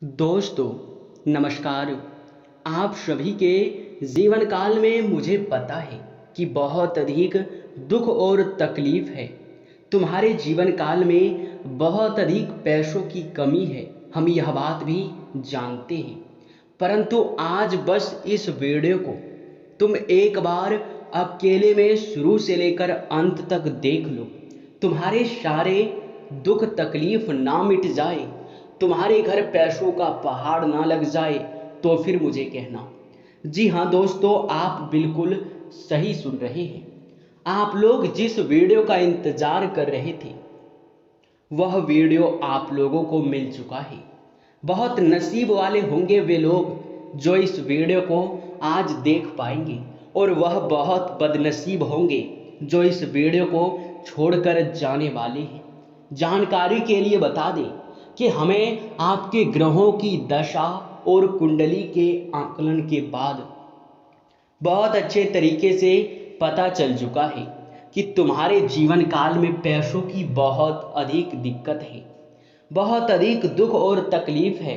दोस्तों नमस्कार। आप सभी के जीवन काल में मुझे पता है कि बहुत अधिक दुख और तकलीफ है। तुम्हारे जीवन काल में बहुत अधिक पैसों की कमी है, हम यह बात भी जानते हैं। परंतु आज बस इस वीडियो को तुम एक बार अकेले में शुरू से लेकर अंत तक देख लो। तुम्हारे सारे दुख तकलीफ ना मिट जाए, तुम्हारे घर पैसों का पहाड़ ना लग जाए तो फिर मुझे कहना। जी हाँ दोस्तों, आप बिल्कुल सही सुन रहे हैं। आप लोग जिस वीडियो का इंतजार कर रहे थे वह वीडियो आप लोगों को मिल चुका है। बहुत नसीब वाले होंगे वे लोग जो इस वीडियो को आज देख पाएंगे, और वह बहुत बदनसीब होंगे जो इस वीडियो को छोड़कर जाने वाले हैं। जानकारी के लिए बता दें कि हमें आपके ग्रहों की दशा और कुंडली के आकलन के बाद बहुत अच्छे तरीके से पता चल चुका है कि तुम्हारे जीवन काल में पैसों की बहुत अधिक दिक्कत है, बहुत अधिक दुख और तकलीफ है।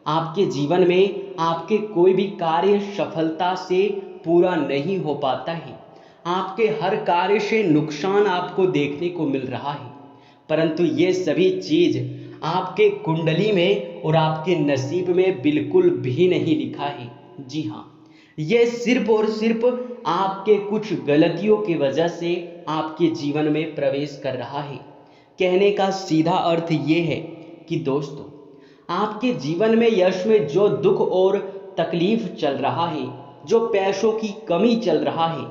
आपके जीवन में आपके कोई भी कार्य सफलता से पूरा नहीं हो पाता है। आपके हर कार्य से नुकसान आपको देखने को मिल रहा है, परंतु ये सभी चीज आपके कुंडली में और आपके नसीब में बिल्कुल भी नहीं लिखा है। जी हाँ, ये सिर्फ और सिर्फ आपके कुछ गलतियों की वजह से आपके जीवन में प्रवेश कर रहा है। कहने का सीधा अर्थ ये है कि दोस्तों, आपके जीवन में यश में जो दुख और तकलीफ चल रहा है, जो पैसों की कमी चल रहा है,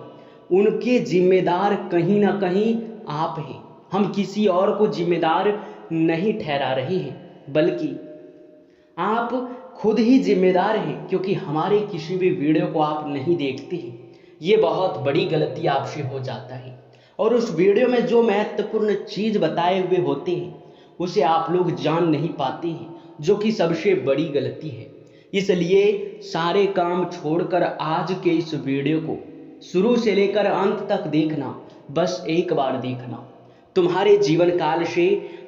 उनके जिम्मेदार कहीं ना कहीं आप हैं। हम किसी और को जिम्मेदार नहीं ठहरा रहे हैं, बल्कि आप खुद ही जिम्मेदार हैं, क्योंकि हमारे किसी भी वीडियो को आप नहीं देखते हैं। ये बहुत बड़ी गलती आपसे हो जाता है, और उस वीडियो में जो महत्वपूर्ण चीज बताए हुए होते हैं उसे आप लोग जान नहीं पाते हैं, जो कि सबसे बड़ी गलती है। इसलिए सारे काम छोड़कर आज के इस वीडियो को शुरू से लेकर अंत तक देखना, बस एक बार देखना। तुम्हारे जीवन काल से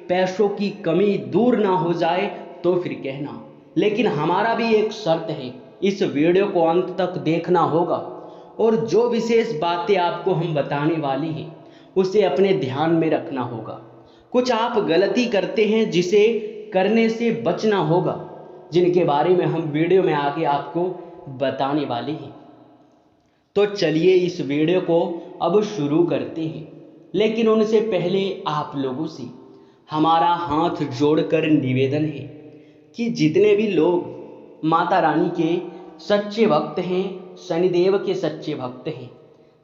पैसों की कमी दूर ना हो जाए तो फिर कहना। लेकिन हमारा भी एक शर्त है, इस वीडियो को अंत तक देखना होगा, और जो विशेष बातें आपको हम बताने वाले हैं उसे अपने ध्यान में रखना होगा। कुछ आप गलती करते हैं जिसे करने से बचना होगा, जिनके बारे में हम वीडियो में आगे आपको बताने वाले हैं। तो चलिए इस वीडियो को अब शुरू करते हैं, लेकिन उनसे पहले आप लोगों से हमारा हाथ जोड़कर निवेदन है कि जितने भी लोग माता रानी के सच्चे भक्त हैं, शनिदेव के सच्चे भक्त हैं,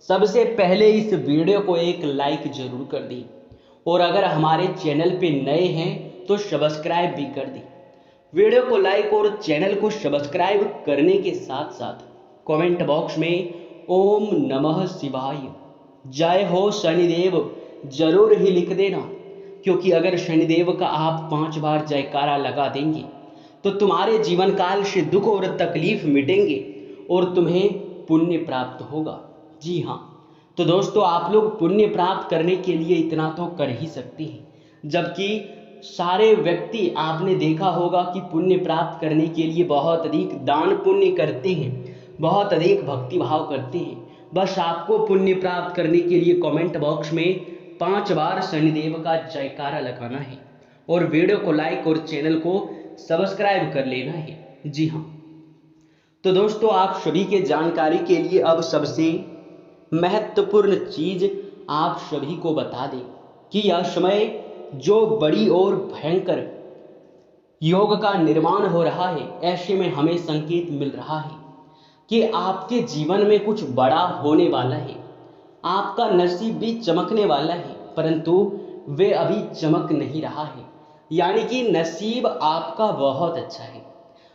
सबसे पहले इस वीडियो को एक लाइक जरूर कर दें, और अगर हमारे चैनल पे नए हैं तो सब्सक्राइब भी कर दें। वीडियो को लाइक और चैनल को सब्सक्राइब करने के साथ साथ कमेंट बॉक्स में ओम नमः शिवाय, जय हो शनिदेव जरूर ही लिख देना, क्योंकि अगर शनिदेव का आप 5 बार जयकारा लगा देंगे तो तुम्हारे जीवन काल से दुख और तकलीफ मिटेंगे और तुम्हें पुण्य प्राप्त होगा। जी हाँ, तो दोस्तों, आप लोग पुण्य प्राप्त करने के लिए इतना तो कर ही सकते हैं, जबकि सारे व्यक्ति आपने देखा होगा कि पुण्य प्राप्त करने के लिए बहुत अधिक दान पुण्य करते हैं, बहुत अधिक भक्ति भाव करते हैं। बस आपको पुण्य प्राप्त करने के लिए कमेंट बॉक्स में 5 बार शनिदेव का जयकारा लगाना है, और वीडियो को लाइक और चैनल को सब्सक्राइब कर लेना है। जी हाँ, तो दोस्तों, आप सभी के जानकारी के लिए अब सबसे महत्वपूर्ण चीज आप सभी को बता दें कि यह समय जो बड़ी और भयंकर योग का निर्माण हो रहा है, ऐसे में हमें संकेत मिल रहा है कि आपके जीवन में कुछ बड़ा होने वाला है। आपका नसीब भी चमकने वाला है, परंतु वे अभी चमक नहीं रहा है। यानी कि नसीब आपका बहुत अच्छा है।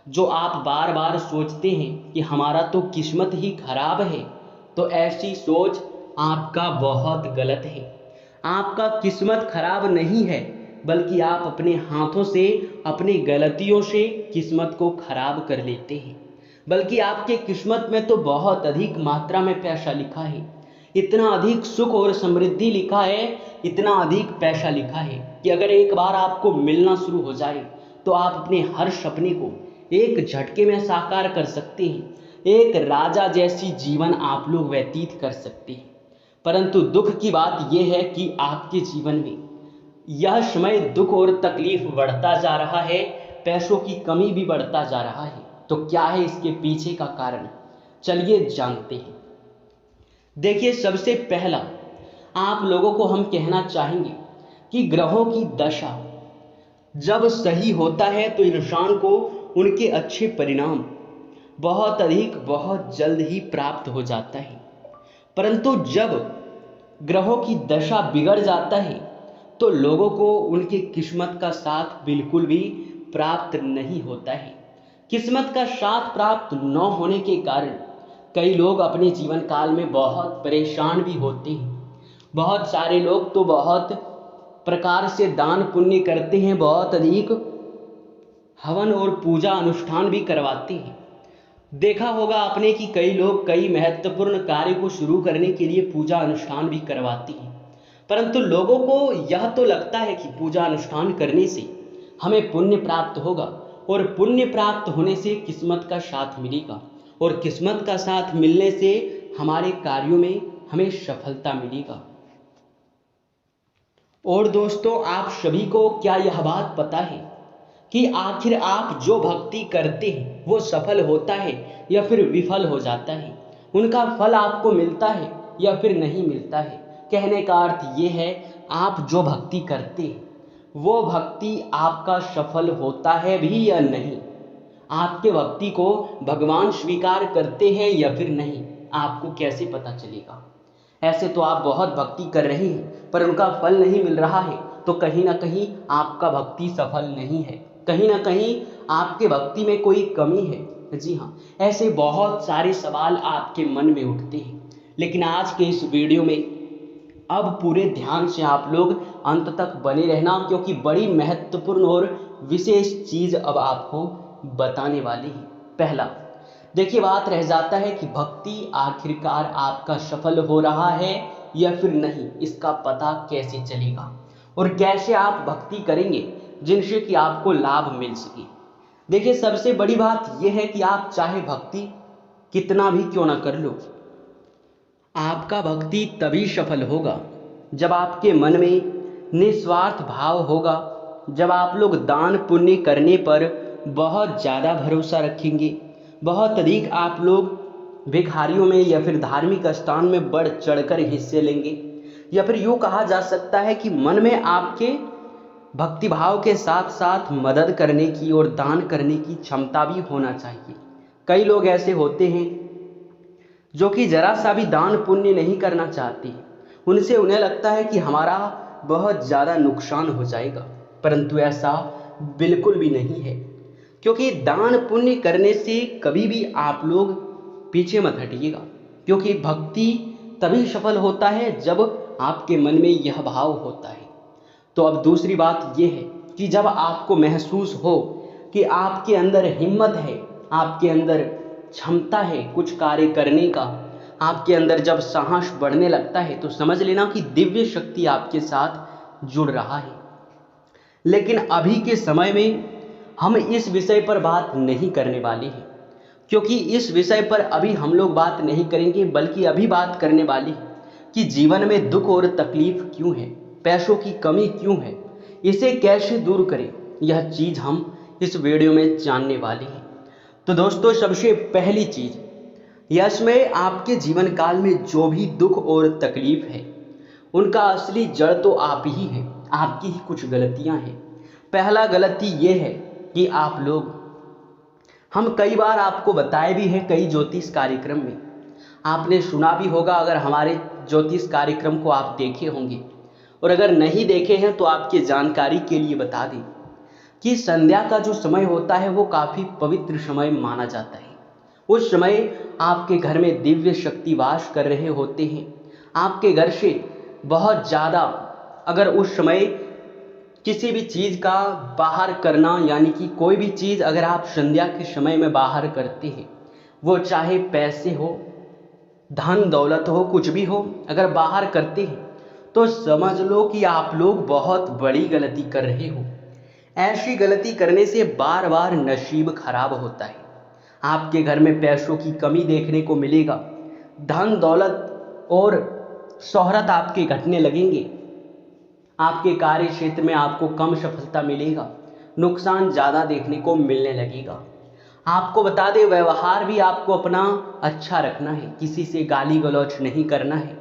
जो आप बार बार सोचते हैं कि हमारा तो किस्मत ही खराब है, तो ऐसी सोच आपका बहुत गलत है। आपका किस्मत खराब नहीं है, बल्कि आप अपने हाथों से, अपनी गलतियों से किस्मत को खराब कर लेते हैं। बल्कि आपके किस्मत में तो बहुत अधिक मात्रा में पैसा लिखा है, इतना अधिक सुख और समृद्धि लिखा है, इतना अधिक पैसा लिखा है कि अगर एक बार आपको मिलना शुरू हो जाए तो आप अपने हर सपने को एक झटके में साकार कर सकते हैं। एक राजा जैसी जीवन आप लोग व्यतीत कर सकते हैं। परंतु दुख की बात यह है कि आपके जीवन में यह समय दुख और तकलीफ बढ़ता जा रहा है, पैसों की कमी भी बढ़ता जा रहा है। तो क्या है इसके पीछे का कारण, चलिए जानते हैं। देखिए, सबसे पहला आप लोगों को हम कहना चाहेंगे कि ग्रहों की दशा जब सही होता है तो इंसान को उनके अच्छे परिणाम बहुत अधिक बहुत जल्द ही प्राप्त हो जाता है। परंतु जब ग्रहों की दशा बिगड़ जाता है तो लोगों को उनकी किस्मत का साथ बिल्कुल भी प्राप्त नहीं होता है। किस्मत का साथ प्राप्त न होने के कारण कई लोग अपने जीवन काल में बहुत परेशान भी होते हैं। बहुत सारे लोग तो बहुत प्रकार से दान पुण्य करते हैं, बहुत अधिक हवन और पूजा अनुष्ठान भी करवाते हैं। देखा होगा आपने कि कई लोग कई महत्वपूर्ण कार्य को शुरू करने के लिए पूजा अनुष्ठान भी करवाते हैं, परंतु लोगों को यह तो लगता है कि पूजा अनुष्ठान करने से हमें पुण्य प्राप्त होगा और पुण्य प्राप्त होने से किस्मत का साथ मिलेगा और किस्मत का साथ मिलने से हमारे कार्यों में हमें सफलता मिलेगा। और दोस्तों, आप सभी को क्या यह बात पता है कि आखिर आप जो भक्ति करते हैं वो सफल होता है या फिर विफल हो जाता है? उनका फल आपको मिलता है या फिर नहीं मिलता है? कहने का अर्थ ये है, आप जो भक्ति करते हैं वो भक्ति आपका सफल होता है भी या नहीं? आपके भक्ति को भगवान स्वीकार करते हैं या फिर नहीं, आपको कैसे पता चलेगा? ऐसे तो आप बहुत भक्ति कर रहे हैं पर उनका फल नहीं मिल रहा है, तो कहीं ना कहीं आपका भक्ति सफल नहीं है, कहीं ना कहीं आपके भक्ति में कोई कमी है। जी हाँ, ऐसे बहुत सारे सवाल आपके मन में उठते हैं। लेकिन आज के इस वीडियो में अब पूरे ध्यान से आप लोग अंत तक बने रहना, क्योंकि बड़ी महत्वपूर्ण और विशेष चीज अब आपको बताने वाली है। पहला, देखिए, बात रह जाता है कि भक्ति आखिरकार आपका सफल हो रहा है या फिर नहीं, इसका पता कैसे चलेगा और कैसे आप भक्ति करेंगे जिनसे कि आपको लाभ मिल सके। देखिए, सबसे बड़ी बात यह है कि आप चाहे भक्ति कितना भी क्यों ना कर लो, आपका भक्ति तभी सफल होगा जब आपके मन में निस्वार्थ भाव होगा, जब आप लोग दान पुण्य करने पर बहुत ज़्यादा भरोसा रखेंगे, बहुत अधिक आप लोग भिखारियों में या फिर धार्मिक स्थान में बढ़ चढ़कर हिस्से लेंगे, या फिर यूँ कहा जा सकता है कि मन में आपके भक्तिभाव के साथ साथ मदद करने की और दान करने की क्षमता भी होना चाहिए। कई लोग ऐसे होते हैं जो कि जरा सा भी दान पुण्य नहीं करना चाहते, उनसे उन्हें लगता है कि हमारा बहुत ज़्यादा नुकसान हो जाएगा, परंतु ऐसा बिल्कुल भी नहीं है। क्योंकि दान पुण्य करने से कभी भी आप लोग पीछे मत हटिएगा, क्योंकि भक्ति तभी सफल होता है जब आपके मन में यह भाव होता है। तो अब दूसरी बात यह है कि जब आपको महसूस हो कि आपके अंदर हिम्मत है, आपके अंदर क्षमता है कुछ कार्य करने का, आपके अंदर जब साहस बढ़ने लगता है, तो समझ लेना कि दिव्य शक्ति आपके साथ जुड़ रहा है। लेकिन अभी के समय में हम इस विषय पर बात नहीं करने वाले हैं, क्योंकि इस विषय पर अभी हम लोग बात नहीं करेंगे, बल्कि अभी बात करने वाले हैं कि जीवन में दुख और तकलीफ क्यों है, पैसों की कमी क्यों है, इसे कैसे दूर करें, यह चीज़ हम इस वीडियो में जानने वाले हैं। तो दोस्तों, सबसे पहली चीज़, यश में आपके जीवन काल में जो भी दुख और तकलीफ है उनका असली जड़ तो आप ही हैं, आपकी ही कुछ गलतियां हैं। पहला गलती ये है कि आप लोग, हम कई बार आपको बताए भी हैं कई ज्योतिष कार्यक्रम में, आपने सुना भी होगा, अगर हमारे ज्योतिष कार्यक्रम को आप देखे होंगे, और अगर नहीं देखे हैं तो आपके जानकारी के लिए बता दें कि संध्या का जो समय होता है वो काफ़ी पवित्र समय माना जाता है। उस समय आपके घर में दिव्य शक्ति वास कर रहे होते हैं। आपके घर से बहुत ज़्यादा, अगर उस समय किसी भी चीज़ का बाहर करना, यानी कि कोई भी चीज़ अगर आप संध्या के समय में बाहर करते हैं, वो चाहे पैसे हो, धन दौलत हो, कुछ भी हो, अगर बाहर करते हैं तो समझ लो कि आप लोग बहुत बड़ी गलती कर रहे हो। ऐसी गलती करने से बार बार नसीब खराब होता है। आपके घर में पैसों की कमी देखने को मिलेगा, धन दौलत और शोहरत आपके घटने लगेंगे, आपके कार्य क्षेत्र में आपको कम सफलता मिलेगा, नुकसान ज़्यादा देखने को मिलने लगेगा। आपको बता दें, व्यवहार भी आपको अपना अच्छा रखना है, किसी से गाली गलौज नहीं करना है।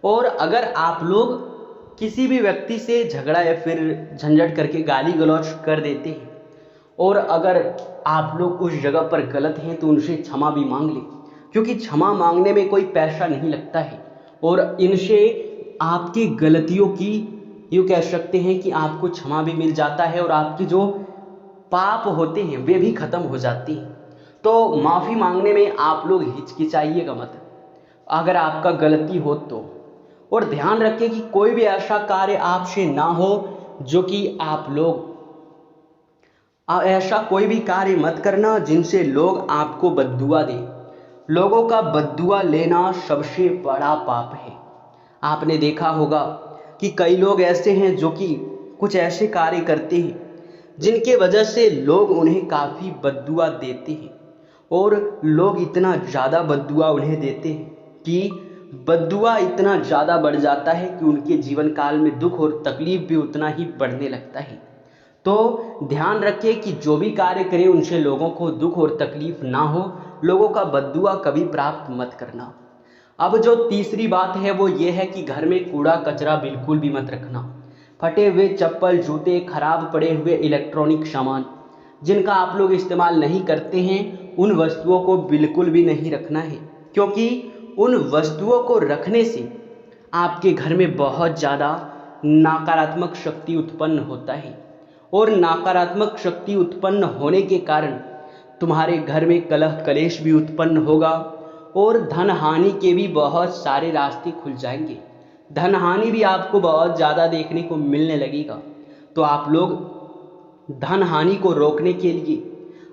और अगर आप लोग किसी भी व्यक्ति से झगड़ा या फिर झंझट करके गाली गलौज कर देते हैं और अगर आप लोग उस जगह पर गलत हैं तो उनसे क्षमा भी मांग लें, क्योंकि क्षमा मांगने में कोई पैसा नहीं लगता है और इनसे आपकी गलतियों की यूँ कह सकते हैं कि आपको क्षमा भी मिल जाता है और आपकी जो पाप होते हैं वे भी खत्म हो जाते हैं। तो माफ़ी मांगने में आप लोग हिचकिचाइएगा मत, अगर आपका गलती हो तो। और ध्यान रखें कि कोई भी ऐसा कार्य आपसे ना हो जो कि आप लोग ऐसा कोई भी कार्य मत करना जिनसे लोग आपको बद्दुआ दें। लोगों का बद्दुआ लेना सबसे बड़ा पाप है। आपने देखा होगा कि कई लोग ऐसे हैं जो कि कुछ ऐसे कार्य करते हैं जिनके वजह से लोग उन्हें काफ़ी बद्दुआ देते हैं और लोग इतना ज़्यादा बद्दुआ उन्हें देते हैं कि बद्दुआ इतना ज़्यादा बढ़ जाता है कि उनके जीवन काल में दुख और तकलीफ भी उतना ही बढ़ने लगता है। तो ध्यान रखें कि जो भी कार्य करें उनसे लोगों को दुख और तकलीफ ना हो, लोगों का बद्दुआ कभी प्राप्त मत करना। अब जो तीसरी बात है वो ये है कि घर में कूड़ा कचरा बिल्कुल भी मत रखना। फटे हुए चप्पल, जूते, खराब पड़े हुए इलेक्ट्रॉनिक सामान जिनका आप लोग इस्तेमाल नहीं करते हैं, उन वस्तुओं को बिल्कुल भी नहीं रखना है, क्योंकि उन वस्तुओं को रखने से आपके घर में बहुत ज़्यादा नकारात्मक शक्ति उत्पन्न होता है और नकारात्मक शक्ति उत्पन्न होने के कारण तुम्हारे घर में कलह कलेश भी उत्पन्न होगा और धन हानि के भी बहुत सारे रास्ते खुल जाएंगे। धन हानि भी आपको बहुत ज़्यादा देखने को मिलने लगेगा। तो आप लोग धन हानि को रोकने के लिए,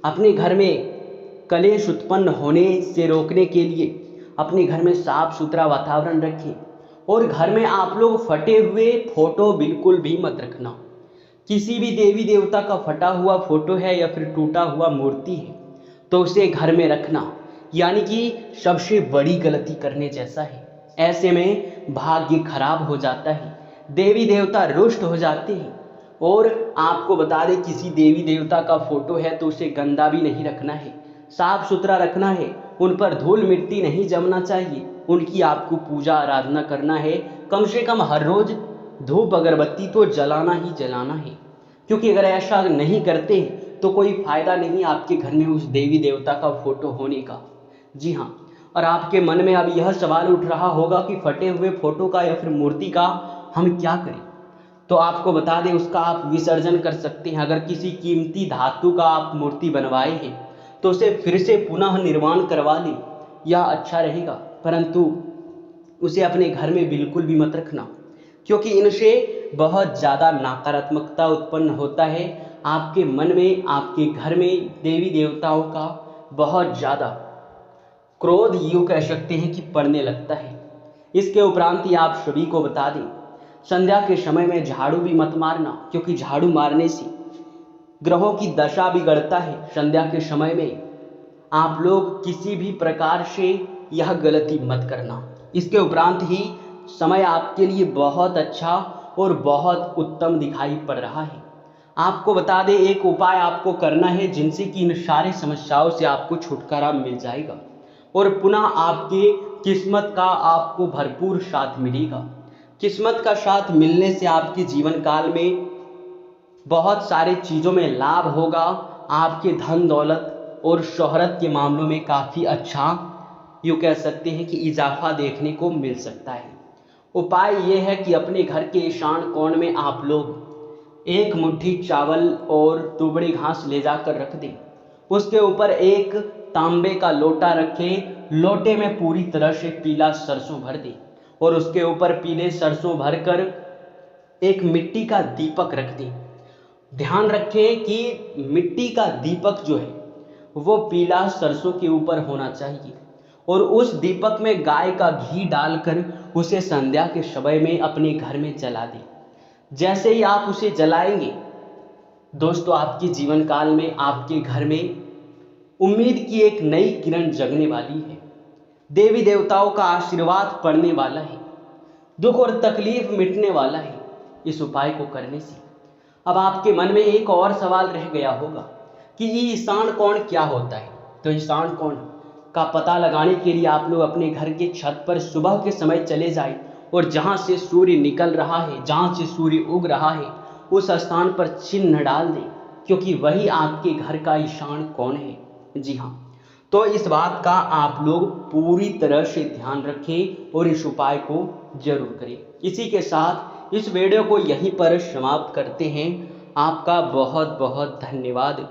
अपने घर में कलेश उत्पन्न होने से रोकने के लिए अपने घर में साफ सुथरा वातावरण रखें और घर में आप लोग फटे हुए फोटो बिल्कुल भी मत रखना। किसी भी देवी देवता का फटा हुआ फोटो है या फिर टूटा हुआ मूर्ति है तो उसे घर में रखना यानी कि सबसे बड़ी गलती करने जैसा है। ऐसे में भाग्य खराब हो जाता है, देवी देवता रुष्ट हो जाते हैं। और आपको बता दें, किसी देवी देवता का फोटो है तो उसे गंदा भी नहीं रखना है, साफ सुथरा रखना है, उन पर धूल मिट्टी नहीं जमना चाहिए, उनकी आपको पूजा आराधना करना है। कम से कम हर रोज धूप अगरबत्ती तो जलाना ही जलाना है, क्योंकि अगर ऐसा नहीं करते तो कोई फायदा नहीं आपके घर में उस देवी देवता का फोटो होने का। जी हाँ, और आपके मन में अब यह सवाल उठ रहा होगा कि फटे हुए फोटो का या फिर मूर्ति का हम क्या करें। तो आपको बता दें, उसका आप विसर्जन कर सकते हैं। अगर किसी कीमती धातु का आप मूर्ति बनवाए हैं तो उसे फिर से पुनः निर्माण करवा लें, यह अच्छा रहेगा, परंतु उसे अपने घर में बिल्कुल भी मत रखना, क्योंकि इनसे बहुत ज़्यादा नकारात्मकता उत्पन्न होता है। आपके मन में, आपके घर में देवी देवताओं का बहुत ज़्यादा क्रोध यूँ कह सकते हैं कि पड़ने लगता है। इसके उपरांत ही आप सभी को बता दें, संध्या के समय में झाड़ू भी मत मारना, क्योंकि झाड़ू मारने से ग्रहों की दशा बिगड़ता है। संध्या के समय में आप लोग किसी भी प्रकार से यह गलती मत करना। इसके उपरांत ही समय आपके लिए बहुत अच्छा और बहुत उत्तम दिखाई पड़ रहा है। आपको बता दें, एक उपाय आपको करना है जिनसे कि इन सारी समस्याओं से आपको छुटकारा मिल जाएगा और पुनः आपके किस्मत का आपको भरपूर साथ मिलेगा। किस्मत का साथ मिलने से आपके जीवन काल में बहुत सारे चीज़ों में लाभ होगा। आपके धन दौलत और शोहरत के मामलों में काफ़ी अच्छा यूँ कह सकते हैं कि इजाफा देखने को मिल सकता है। उपाय ये है कि अपने घर के ईशान कोण में आप लोग एक मुट्ठी चावल और दुबड़ी घास ले जाकर रख दें। उसके ऊपर एक तांबे का लोटा रखें, लोटे में पूरी तरह से पीला सरसों भर दें और उसके ऊपर पीले सरसों भरकर एक मिट्टी का दीपक रख दें। ध्यान रखें कि मिट्टी का दीपक जो है वो पीला सरसों के ऊपर होना चाहिए और उस दीपक में गाय का घी डालकर उसे संध्या के समय में अपने घर में जला दें। जैसे ही आप उसे जलाएंगे दोस्तों, आपके जीवन काल में आपके घर में उम्मीद की एक नई किरण जगने वाली है। देवी देवताओं का आशीर्वाद पड़ने वाला है। दुख और तकलीफ मिटने वाला है इस उपाय को करने से। अब आपके मन में एक और सवाल रह गया होगा कि ये ईशान कोण क्या होता है। तो ईशान कोण का पता लगाने के लिए आप लोग अपने घर के छत पर सुबह के समय चले जाएं और जहाँ से सूर्य निकल रहा है, जहाँ से सूर्य उग रहा है, उस स्थान पर चिन्ह डाल दें, क्योंकि वही आपके घर का ईशान कोण है। जी हाँ, तो इस बात का आप लोग पूरी तरह से ध्यान रखें और इस उपाय को जरूर करें। इसी के साथ इस वीडियो को यहीं पर समाप्त करते हैं। आपका बहुत बहुत धन्यवाद।